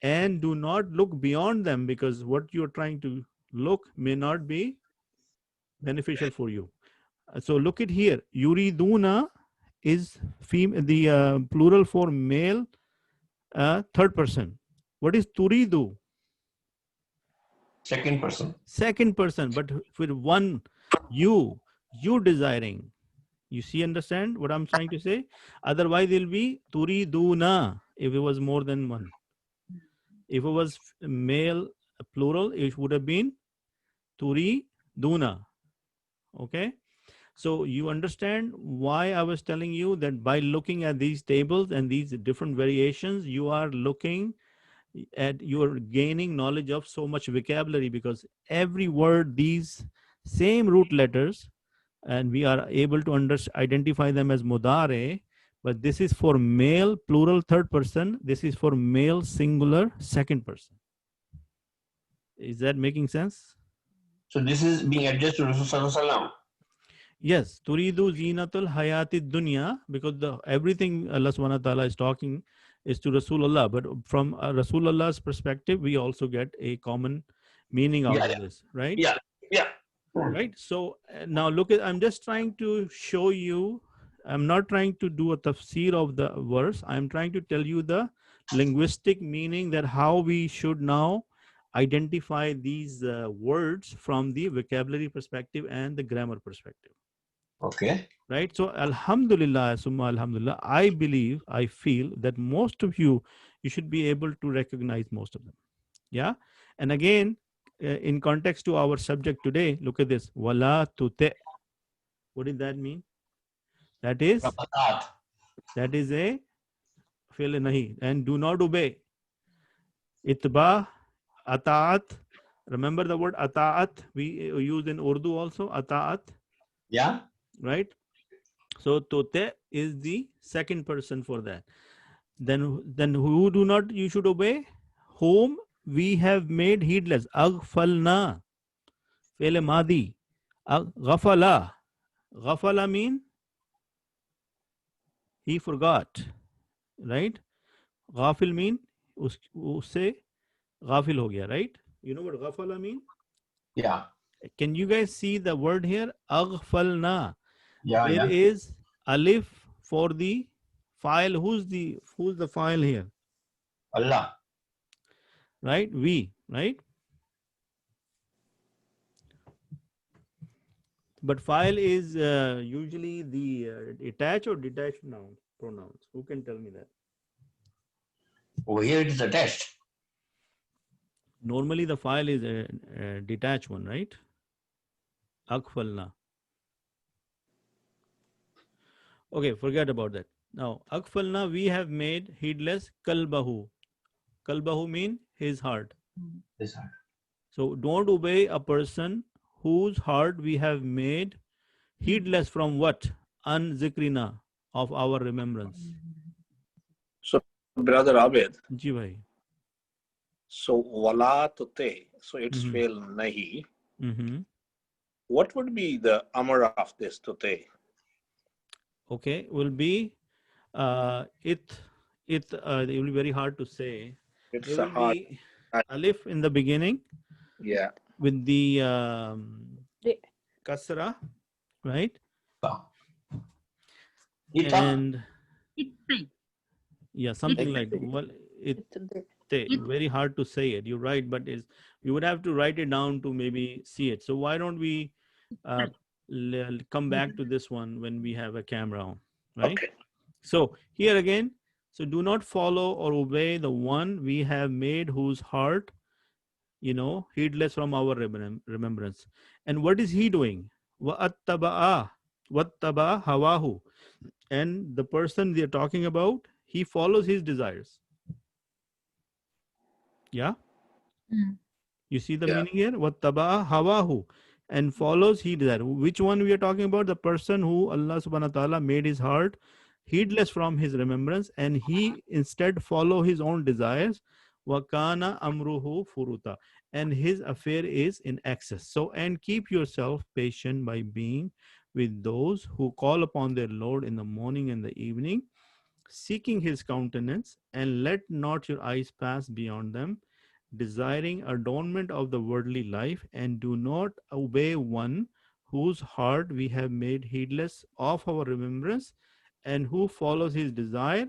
And do not look beyond them, because what you're trying to look may not be beneficial for you. So look at here. Yuriduna is the plural for male, third person. What is turidu? Second person. Second person, but with one, you desiring. You see, understand what I'm trying to say? Otherwise, it'll be turiduna if it was more than one. If it was male plural, it would have been turiduna. Okay? So you understand why I was telling you that by looking at these tables and these different variations, you are looking at, you are gaining knowledge of so much vocabulary, because every word, these same root letters, and we are able to identify them as mudare, but this is for male plural third person, this is for male singular second person. Is that making sense? So this is being addressed to Rasulullah. Yes, turidu zinatul hayati dunya, because everything Allah subhanahu wa ta'ala is talking is to Rasulullah, but from Rasulullah's perspective, we also get a common meaning out of this, right? Yeah. Right. So now look at, I'm just trying to show you, I'm not trying to do a tafsir of the verse. I'm trying to tell you the linguistic meaning, that how we should now identify these words from the vocabulary perspective and the grammar perspective. Okay. Right. So alhamdulillah, summa alhamdulillah, I believe, I feel that most of you should be able to recognize most of them. Yeah. And again, in context to our subject today, look at this. Wala tute. What did that mean? That is a feel nahi, and do not obey. Itba, ataat. Remember the word ataat we use in Urdu also, ataat. Yeah. Right. So tote is the second person for that. Then who do not you should obey? Whom we have made heedless. Aghfalna. Fele madi. Ghafala. Ghafala mean he forgot. Right? Ghafil mean usse ghafil ho gaya, right? You know what ghafala mean? Yeah. Can you guys see the word here? Aghfalna. Yeah. There is alif for the file. Who's the file here? Allah. Right? We, right? But file is usually the attached or detached noun pronouns. Who can tell me that? Over here it is attached. Normally the file is a detached one, right? Aghfalna. Okay, forget about that. Now, Aghfalna, we have made heedless kalbahu. Kalbahu mean his heart. His heart. So don't obey a person whose heart we have made heedless from what? An-zikrina, of our remembrance. So, Brother Abid. Ji bhai. So, wala tute. So, it's fail nahi. What would be the amar of this tute? Okay, will be it will be very hard to say. It's There a will hard. be alif in the beginning. Yeah. With the kasra, right? And yeah, something like that. Well, very hard to say it. You're right, but you would have to write it down to maybe see it. So why don't we come back to this one when we have a camera on, right? Okay. So here again, so do not follow or obey the one we have made whose heart, heedless from our remembrance. And what is he doing? Wa'attaba'a. Wattaba hawahu. And the person they're talking about, he follows his desires. Yeah? You see the meaning here? Wattaba hawahu. And follows his desire. Which one we are talking about? The person who Allah subhanahu wa ta'ala made his heart heedless from his remembrance, and he instead follow his own desires. Wakana amruhu furuta. And his affair is in excess. So, and keep yourself patient by being with those who call upon their Lord in the morning and the evening, seeking his countenance, and let not your eyes pass beyond them, desiring adornment of the worldly life, and do not obey one whose heart we have made heedless of our remembrance, and who follows his desire,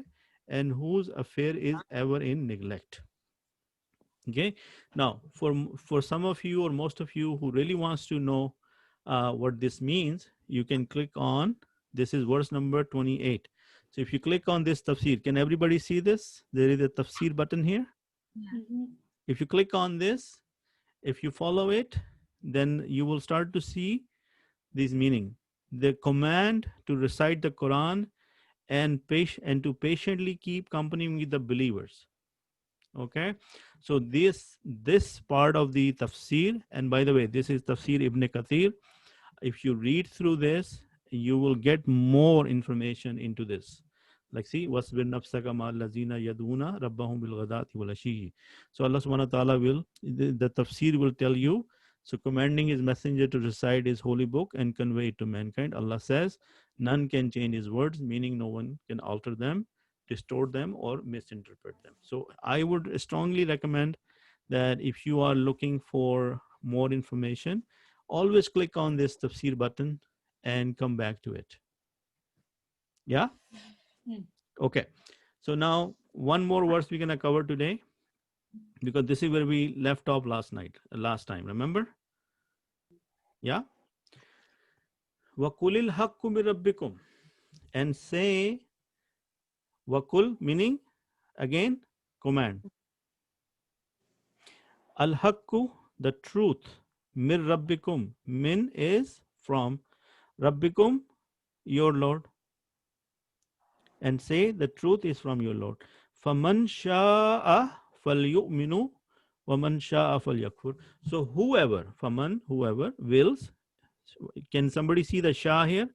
and whose affair is ever in neglect. Okay, now for some of you or most of you who really wants to know what this means, you can click on, this is verse number 28. So if you click on this tafsir, can everybody see this? There is a tafsir button here. If you click on this, if you follow it, then you will start to see this meaning. The command to recite the Quran and to patiently keep company with the believers. Okay, so this part of the tafsir, and by the way, this is Tafsir Ibn Kathir. If you read through this, you will get more information into this. Like, see, wasbir nafsaka ma allazina yaduna rabbahum bil ghadati wal ashi. So Allah subhanahu wa ta'ala will, the tafsir will tell you, so commanding his messenger to recite his holy book and convey it to mankind. Allah says, none can change his words, meaning no one can alter them, distort them, or misinterpret them. So I would strongly recommend that if you are looking for more information, always click on this tafsir button and come back to it. Yeah? Okay. So now one more verse we're going to cover today, because this is where we left off last time, remember? Yeah? وَقُلِ الْحَقُّ مِنْ رَبِّكُمْ. And say, Wakul meaning, again, command. Al-Haqqu, the truth. Mir Rabbikum. Min is from. Rabbikum, your Lord. And say, the truth is from your Lord. Faman sha'a falyu'minu wa man sha'a falyakfur. So whoever, faman, whoever wills. Can somebody see the sha here?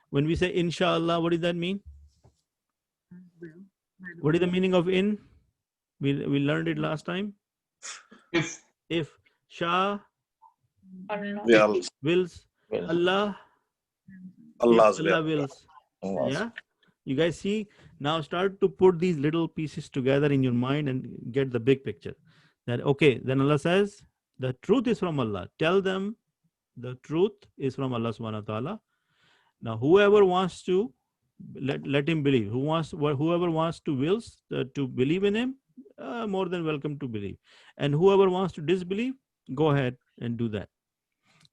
When we say inshallah, what does that mean? What is the meaning of in? We learned it last time. If Shah wills, Allah wills. Yeah. You guys see, now start to put these little pieces together in your mind and get the big picture. That okay, then Allah says the truth is from Allah. Tell them the truth is from Allah subhanahu wa ta'ala. Now whoever wants to, let him believe. Whoever wants to wills to believe in him, more than welcome to believe. And whoever wants to disbelieve, go ahead and do that.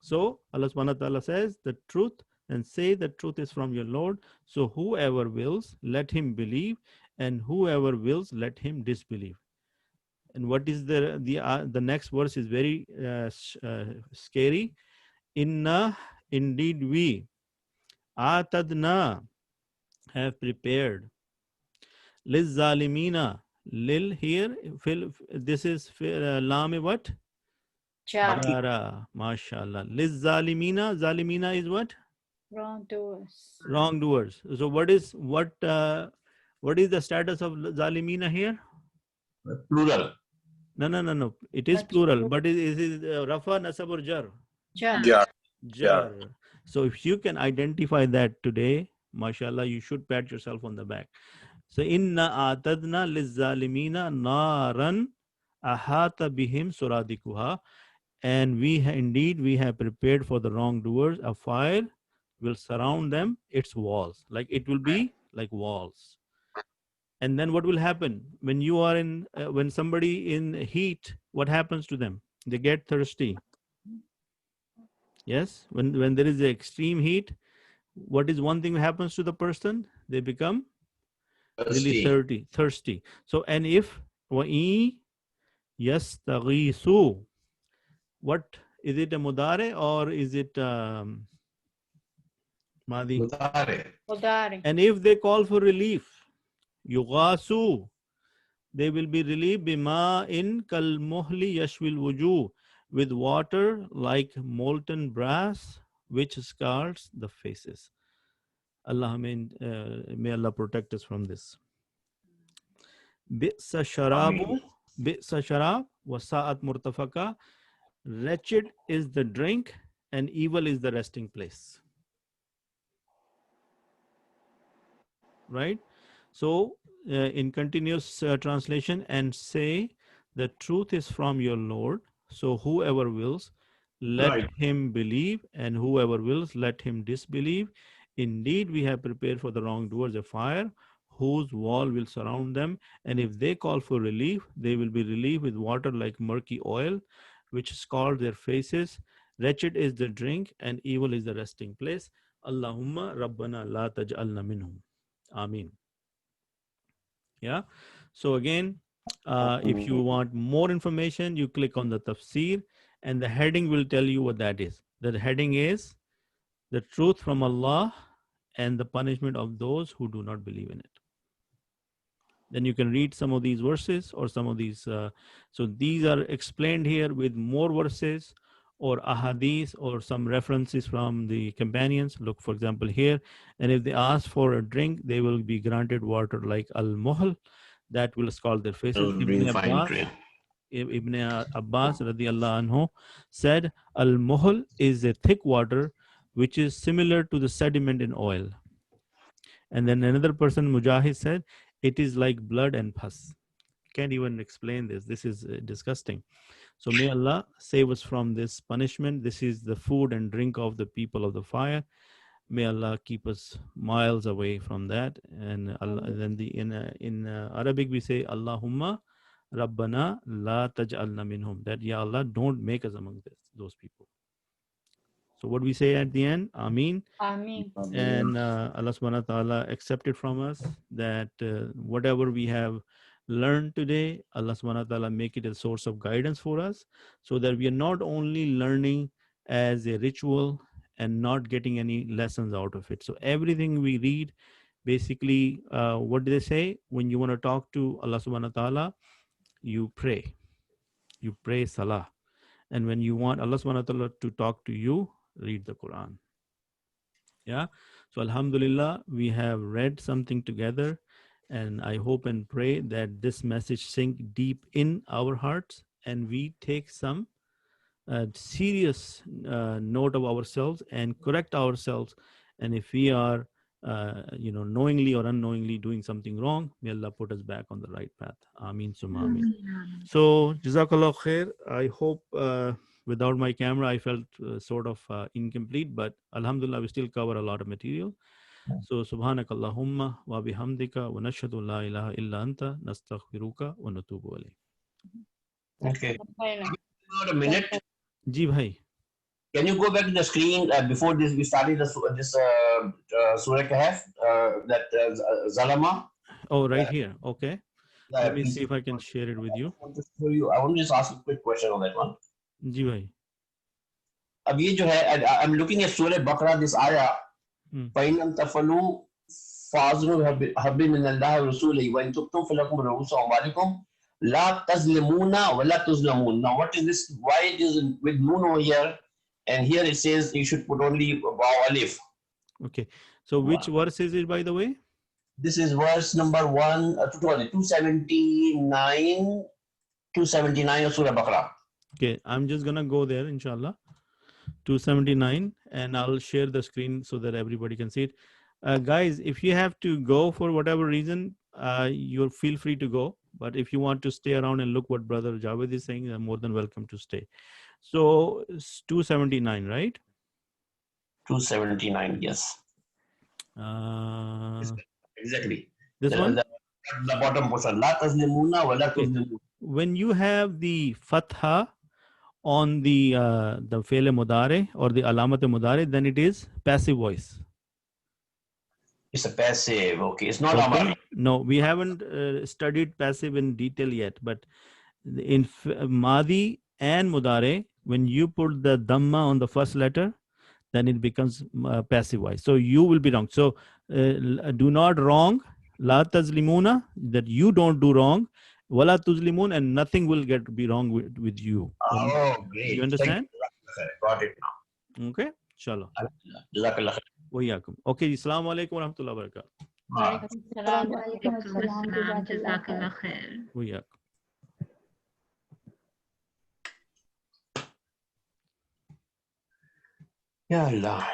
So Allah subhanahu wa ta'ala says the truth, and say the truth is from your Lord. So whoever wills, let him believe, and whoever wills, let him disbelieve. And what is the next verse is very scary. Inna, indeed we, atadna, have prepared, liz zalimina, lil here, this is lam what? Jara, mashallah. Liz zalimina, zalimina is what? Wrongdoers. So what is the status of zalimina here? Plural. No. It is plural, but it is rafa, nasab, or jar? Jar. So if you can identify that today, mashallah, you should pat yourself on the back. So inna atadna lizalimina naran ahata bihim suradikuha. And we have prepared for the wrongdoers a fire will surround them, its walls. Like it will be like walls. And then what will happen when you are when somebody in heat, what happens to them? They get thirsty. Yes, when there is the extreme heat, what is one thing that happens to the person? They become really thirsty. So, and if wa'i yastaghisu, what is it, a mudare or is it Madi. Mudari. And if they call for relief, yughasu, they will be relieved bima in kal muhli yashwil wujuh, with water like molten brass which scalds the faces. Allah, may Allah protect us from this. Bi'sa sharabu, bi'sa sharab wa sa'at murtafaka. Wretched is the drink and evil is the resting place. Right? So in continuous translation, and say the truth is from your Lord, so whoever wills, let him believe, and whoever wills, let him disbelieve. Indeed, we have prepared for the wrongdoers a fire whose wall will surround them, and if they call for relief, they will be relieved with water like murky oil which scald their faces. Wretched is the drink and evil is the resting place. Allahumma Rabbana la taj'alna minhum. Ameen. Yeah. So again, if you want more information, you click on the tafsir and the heading will tell you what that is. The heading is the truth from Allah and the punishment of those who do not believe in it. Then you can read some of these verses or some of these. So these are explained here with more verses or ahadith or some references from the companions. Look, for example, here. And if they ask for a drink, they will be granted water like al-muhl that will scald their faces. Ibn Abbas radiallahu anhu said, al-muhl is a thick water which is similar to the sediment in oil. And then another person, Mujahid, said, it is like blood and pus. Can't even explain this. This is disgusting. So may Allah save us from this punishment. This is the food and drink of the people of the fire. May Allah keep us miles away from that. And Allah, then in Arabic we say, Allahumma Rabbana la taj'alna minhum. That, Ya Allah, don't make us among those people. So what we say at the end, Ameen. Ameen. And Allah subhanahu wa ta'ala accept it from us, that whatever we have learned today, Allah subhanahu wa ta'ala make it a source of guidance for us, so that we are not only learning as a ritual and not getting any lessons out of it. So everything we read, basically, what do they say? When you want to talk to Allah subhanahu wa ta'ala, you pray salah. And when you want Allah subhanahu wa ta'ala to talk to you, read the Quran. Yeah. So alhamdulillah, we have read something together, and I hope and pray that this message sink deep in our hearts and we take some serious note of ourselves and correct ourselves. And if we are knowingly or unknowingly doing something wrong, may Allah put us back on the right path. Ameen summa ameen. So Jazakallah khair. I hope without my camera I felt sort of incomplete, but alhamdulillah we still cover a lot of material. So subhanakallahumma wa bihamdika wa nashhadu la ilaha illa anta nastaghfiruka wa natubu ilayk. Okay. About a minute. Ji bhai. Can you go back to the screen before this? We started this Surah Kahf, that Zalama. Oh, right here. Okay. Let me please. see if I can share it with you. I want to just ask a quick question on that one. Ji bhai. अब ये जो है, I'm looking at Surah Baqarah, this ayah. فَإِنْ تَفَلُوا فَعَذْرُوا حَبِّ مِنَ اللَّهِ وَرَسُولِهِ وَإِنْ تُبْتُمْ فَلَكُمْ رُءُوسُ أَمْوَالِكُمْ لَا تَظْلِمُونَ وَلَا تُظْلَمُونَ. Now what is this? Why it is with noon over here, and here it says you should put only waw alif. Okay. So which verse is it, by the way? This is verse number 279 of Surah Baqarah. Okay, I'm just gonna go there, inshallah. 279, and I'll share the screen so that everybody can see it. Guys, if you have to go for whatever reason, you'll feel free to go. But if you want to stay around and look what Brother Javed is saying, I'm more than welcome to stay. So it's 279, right? 279, yes. Exactly. This one? The bottom portion. La tazlimuna wa la tuzlimun. When you have the fatha on the fi'l mudare or the alamat mudare, then it is passive voice. It's a passive. Okay, it's not Okay. amar. No, we haven't studied passive in detail yet, but in Madi and Mudare, when you put the Dhamma on the first letter, then it becomes passive voice. So you will be wrong. So do not wrong. La tazlimuna, that you don't do wrong. Wala tuzlimun, and nothing will be wrong with you. Oh, great. You understand? Got it now. Okay. Inshallah. Jazakallah. Wayakum. Okay. Assalamu alaikum wa rahmatullahi wa barakatuh. Alaikum assalam, jazakallah khair. Wayakum. Ya Allah.